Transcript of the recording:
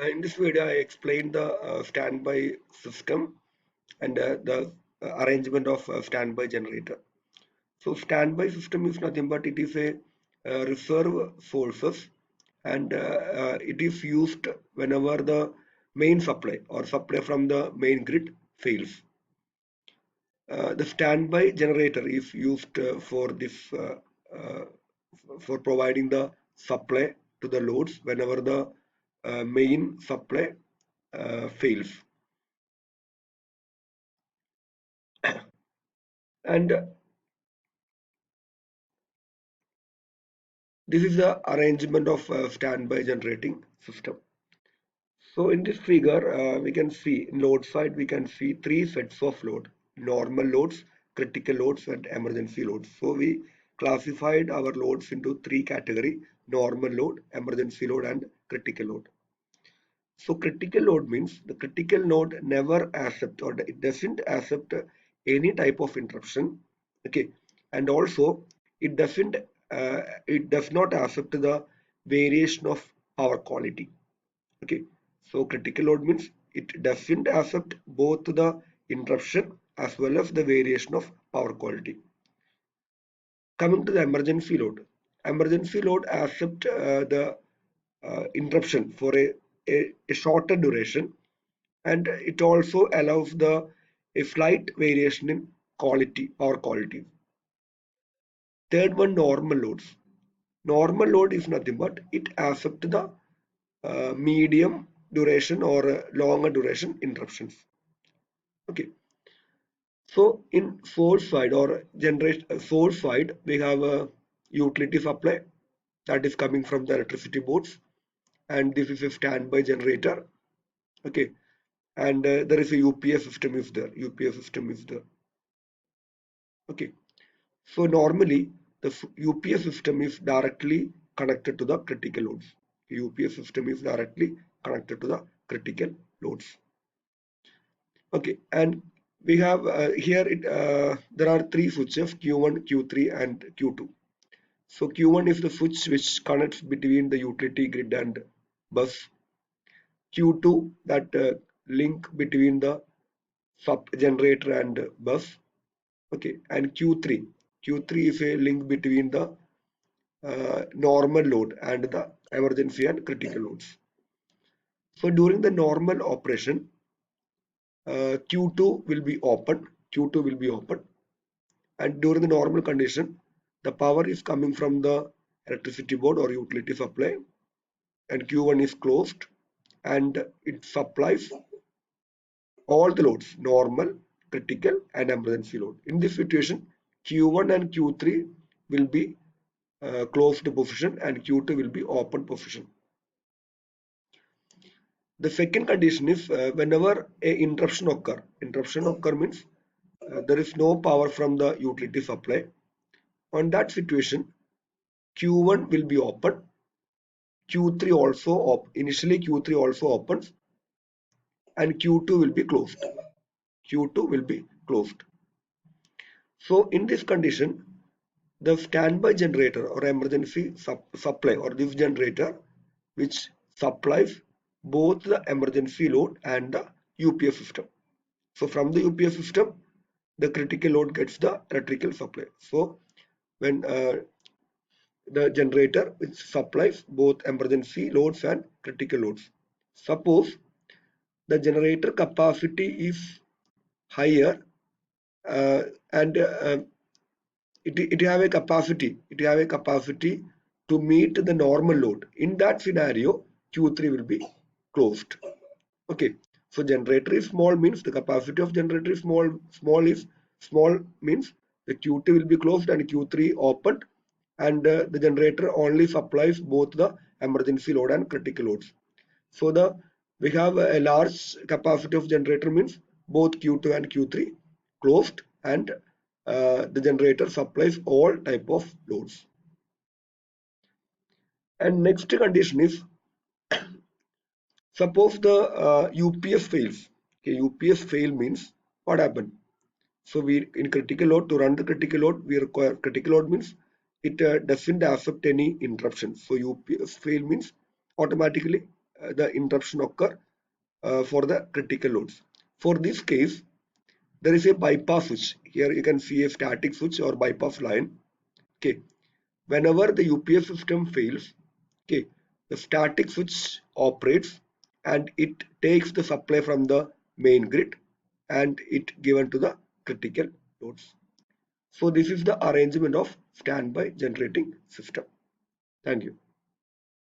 In this video, I explained the standby system and the arrangement of standby generator. So, standby system is nothing but it is a reserve sources and it is used whenever the main supply or supply from the main grid fails. The standby generator is used for this uh, for providing the supply to the loads whenever the main supply fails. And this is the arrangement of standby generating system. So in this figure, we can see in load side, we can see three sets of load: normal loads, critical loads, and emergency loads. So we classified our loads into three category: normal load, emergency load, and critical load. So critical load means the critical load never accept or it doesn't accept any type of interruption. Okay, and also it doesn't it does not accept the variation of power quality. Okay, so critical load means it doesn't accept both the interruption as well as the variation of power quality. Coming to the emergency load accept the interruption for a shorter duration, and it also allows the a slight variation in quality, power quality. Third one, normal loads. Normal load is nothing but it accepts the medium duration or longer duration interruptions. Okay, so in source side or generation source side, we have a utility supply that is coming from the electricity boards, and this is a standby generator. Okay, and there is a UPS system is there. UPS system is there. Okay, so normally the UPS system is directly connected to the critical loads. UPS system is directly connected to the critical loads. Okay, and we have here there are three switches: Q1, Q3, and Q2. So Q1 is the switch which connects between the utility grid and bus. Q2 that link between the sub generator and bus. Okay, and Q3 is a link between the normal load and the emergency and critical loads. So during the normal operation, Q2 will be open. Q2 will be open, and during the normal condition, the power is coming from the electricity board or utility supply, and Q1 is closed, and it supplies all the loads: normal, critical, and emergency load. In this situation, Q1 and Q3 will be closed position, and Q2 will be open position. The second condition is whenever a interruption occur means there is no power from the utility supply. On that situation, Q1 will be open, Q3 also initially Q3 also opens, and Q2 will be closed. Q2 will be closed. So in this condition, the standby generator or emergency supply or this generator which supplies both the emergency load and the UPS system. So from the UPS system, the critical load gets the electrical supply. So when the generator which supplies both emergency loads and critical loads. Suppose the generator capacity is higher uh, and it have a capacity to meet the normal load. In that scenario, Q3 will be closed. Okay, so generator is small means the capacity of generator is small. Small means the Q2 will be closed and Q3 opened, and the generator only supplies both the emergency load and critical loads. So the we have a large capacity of generator means both Q2 and Q3 closed, and the generator supplies all type of loads. And next condition is suppose the UPS fails. Okay, UPS fail means what happened? So we in critical load to run the critical load we require critical load means it doesn't accept any interruption. So UPS fail means automatically the interruption occur for the critical loads. For this case, there is a bypass switch. Here you can see a static switch or bypass line. Okay, whenever the UPS system fails, okay, the static switch operates and it takes the supply from the main grid and it given to the critical loads. So this is the arrangement of standby generating system. Thank you.